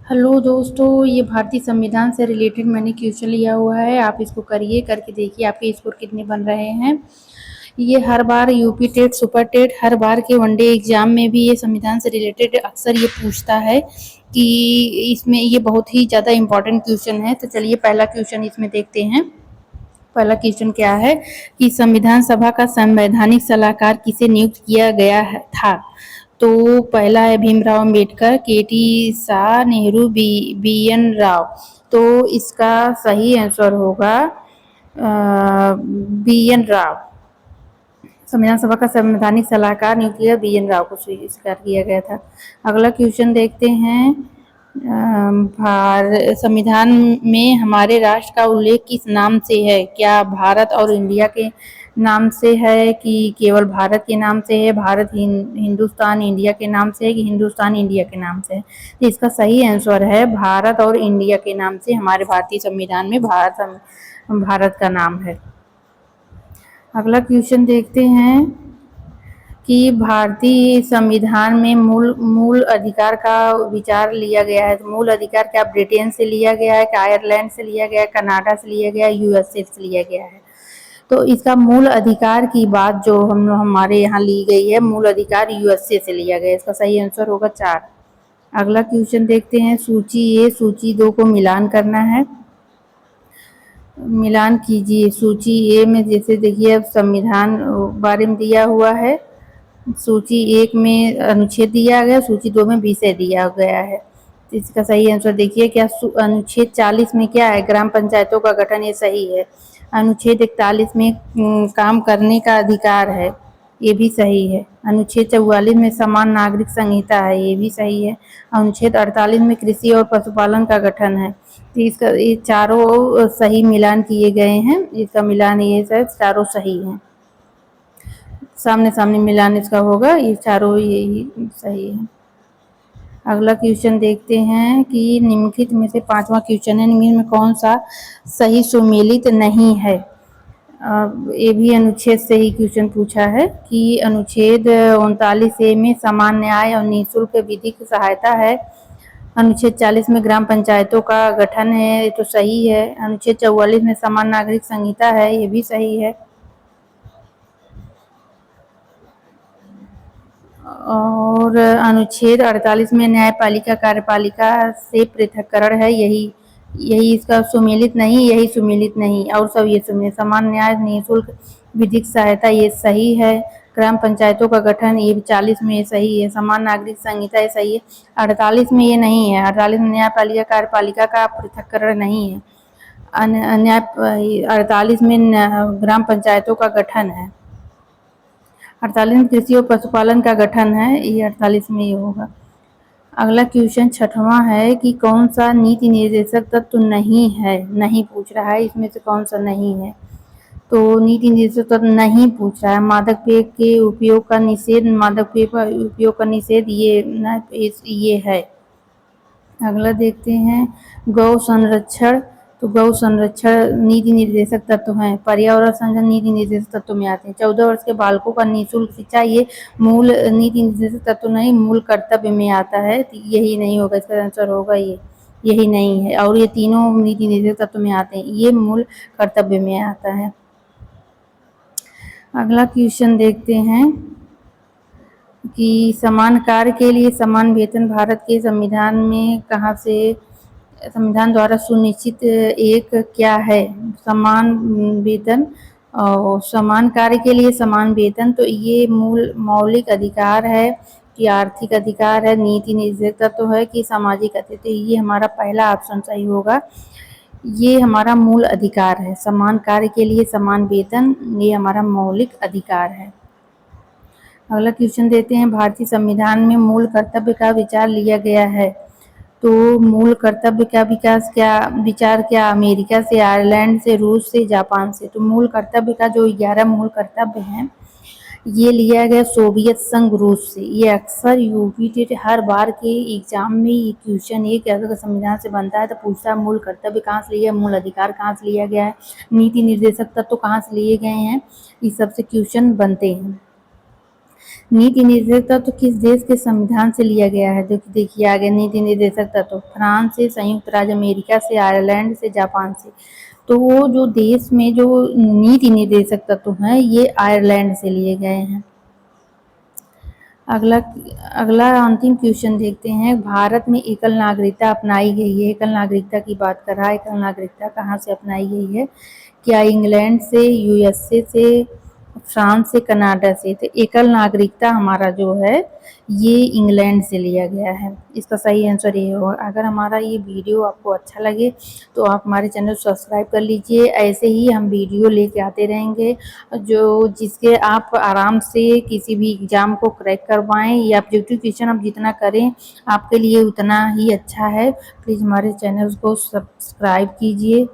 Hello दोस्तों, ये भारतीय संविधान से रिलेटेड मैंने क्वेश्चन लिया हुआ है। आप इसको करिए, करके देखिए आपके स्कोर कितने बन रहे हैं। ये हर बार यूपी टेट, सुपर टेट, हर बार के वनडे एग्जाम में भी ये संविधान से रिलेटेड अक्सर ये पूछता है कि इसमें ये बहुत ही ज़्यादा इम्पोर्टेंट क्वेश्चन है। तो चलिए पहला क्वेश्चन इसमें देखते हैं। पहला क्वेश्चन क्या है कि संविधान सभा का संवैधानिक सलाहकार किसे नियुक्त किया गया था। तो पहला है भीमराव अम्बेडकर, केटी शाह, नेहरू, बी एन राव। तो इसका सही आंसर होगा बी एन राव। संविधान सभा का संवैधानिक सलाहकार नियुक्त किया बी.एन. राव को स्वीकार किया गया था। अगला क्वेश्चन देखते हैं। संविधान में हमारे राष्ट्र का उल्लेख किस नाम से है। क्या भारत और इंडिया के नाम से है कि केवल भारत के नाम से है, भारत हिंदुस्तान इंडिया के नाम से है कि हिंदुस्तान इंडिया के नाम से है। तो इसका सही आंसर है भारत और इंडिया के नाम से। हमारे भारतीय संविधान में भारत का नाम है। अगला क्वेश्चन देखते हैं कि भारतीय संविधान में मूल अधिकार का विचार लिया गया है। तो मूल अधिकार क्या ब्रिटेन से लिया गया है, क्या आयरलैंड से लिया गया है, कनाडा से लिया गया है, यूएसए से लिया गया है। तो इसका मूल अधिकार की बात जो हमारे यहाँ ली गई है, मूल अधिकार यूएसए से लिया गया है। इसका सही आंसर होगा 4। अगला क्वेश्चन देखते हैं। सूची ए सूची 2 को मिलान करना है। मिलान कीजिए। सूची ए में जैसे देखिए अब संविधान बारे में दिया हुआ है, सूची 1 में अनुच्छेद दिया गया, सूची 2 में विषय दिया गया है। तो इसका सही आंसर देखिए क्या अनुच्छेद 40 में क्या है, ग्राम पंचायतों का गठन, ये सही है। अनुच्छेद 41 में काम करने का अधिकार है, ये भी सही है। अनुच्छेद 44 में समान नागरिक संहिता है, ये भी सही है। अनुच्छेद 48 में कृषि और पशुपालन का गठन है। तो इसका ये चारों सही मिलान किए गए हैं। इसका मिलान ये सब चारों सही हैं। सामने सामने मिलान इसका होगा, ये चारों यही सही है। अगला क्वेश्चन देखते हैं कि निम्नलिखित में से 5वां क्वेश्चन है, निम्न में कौन सा सही सुमेलित नहीं है। ये भी अनुच्छेद से ही क्वेश्चन पूछा है कि अनुच्छेद 39A में समान न्याय और निःशुल्क विधिक सहायता है। अनुच्छेद 40 में ग्राम पंचायतों का गठन है, ये तो सही है। अनुच्छेद 44 में समान नागरिक संहिता है, ये भी सही है। और अनुच्छेद 48 में न्यायपालिका कार्यपालिका से पृथक्करण है, यही इसका सुमेलित नहीं, यही सुमेलित नहीं, और सब ये सुमेलित। समान न्याय, निःशुल्क विधिक सहायता, ये सही है। ग्राम पंचायतों का गठन, ये 40 में ये सही है। समान नागरिक संहिता, ये सही है। 48 में ये नहीं है, 48 में न्यायपालिका कार्यपालिका का पृथक्करण नहीं है। 48 में ग्राम पंचायतों का गठन है। 48 में कृषि और पशुपालन का गठन है, ये 48 में ये होगा। अगला क्वेश्चन 6वां है कि कौन सा नीति निर्देशक तत्व नहीं है। नहीं पूछ रहा है, इसमें से कौन सा नहीं है। तो नीति निर्देशक तत्व नहीं पूछ रहा है। मादक पेय के उपयोग का निषेध, मादक पेय का उपयोग का निषेध, ये है। अगला देखते हैं गौ संरक्षण। तो गौ संरक्षण नीति निर्देशक तत्व हैं। पर्यावरण संरक्षण नीति निर्देशक तत्व में आते हैं। 14 वर्ष के बालकों का निःशुल्क शिक्षा, ये मूल नीति निर्देशक तत्व नहीं, मूल कर्तव्य में आता है। तो यही नहीं होगा, इसका आंसर होगा यही नहीं है। और ये तीनों नीति निर्देशक तत्व में आते हैं, ये मूल कर्तव्य में आता है। अगला क्वेश्चन देखते हैं कि समान कार्य के लिए समान वेतन भारत के संविधान में कहाँ से, संविधान द्वारा सुनिश्चित एक क्या है। समान वेतन और समान कार्य के लिए समान वेतन, तो ये मौलिक अधिकार है कि आर्थिक अधिकार है, नीति निर्देशक तत्व है कि सामाजिक अधिकार। तो ये हमारा पहला ऑप्शन सही होगा। ये हमारा मूल अधिकार है। समान कार्य के लिए समान वेतन, ये हमारा मौलिक अधिकार है। अगला क्वेश्चन देते हैं। भारतीय संविधान में मूल कर्तव्य का विचार लिया गया है। तो मूल कर्तव्य का विचार क्या अमेरिका से, आयरलैंड से, रूस से, जापान से। तो मूल कर्तव्य का जो 11 मूल कर्तव्य हैं, ये लिया गया सोवियत संघ रूस से। ये अक्सर यूपी टेट हर बार के एग्जाम में ये क्वेश्चन एक अगर संविधान से बनता है तो पूछता है मूल कर्तव्य कहाँ से लिया है, मूल अधिकार कहाँ से लिया गया है, नीति निर्देशक तत्व कहाँ से लिए गए हैं, इस सबसे क्वेश्चन बनते हैं। नीति निर्देशक तत्व किस देश के संविधान से लिया गया है? देखिए आगे नीति निर्देशक तत्व फ्रांस से, संयुक्त राज्य अमेरिका से, आयरलैंड से, जापान से। तो वो जो देश में जो नीति निर्देशक तत्व हैं ये आयरलैंड से लिए गए हैं। अगला अंतिम क्वेश्चन देखते हैं। भारत में एकल नागरिकता अपनाई गई है। एकल नागरिकता की बात कर रहा है। एकल नागरिकता कहाँ से अपनाई गई है? क्या इंग्लैंड से, यूएसए से, फ्रांस से, कनाडा से? तो एकल नागरिकता हमारा जो है ये इंग्लैंड से लिया गया है। इसका सही आंसर ये होगा। अगर हमारा ये वीडियो आपको अच्छा लगे तो आप हमारे चैनल को सब्सक्राइब कर लीजिए। ऐसे ही हम वीडियो लेके आते रहेंगे जो जिसके आप आराम से किसी भी एग्ज़ाम को क्रैक करवाएं या ऑब्जेक्टिव क्वेश्चन आप जितना करें आपके लिए उतना ही अच्छा है। प्लीज़ हमारे चैनल को सब्सक्राइब कीजिए।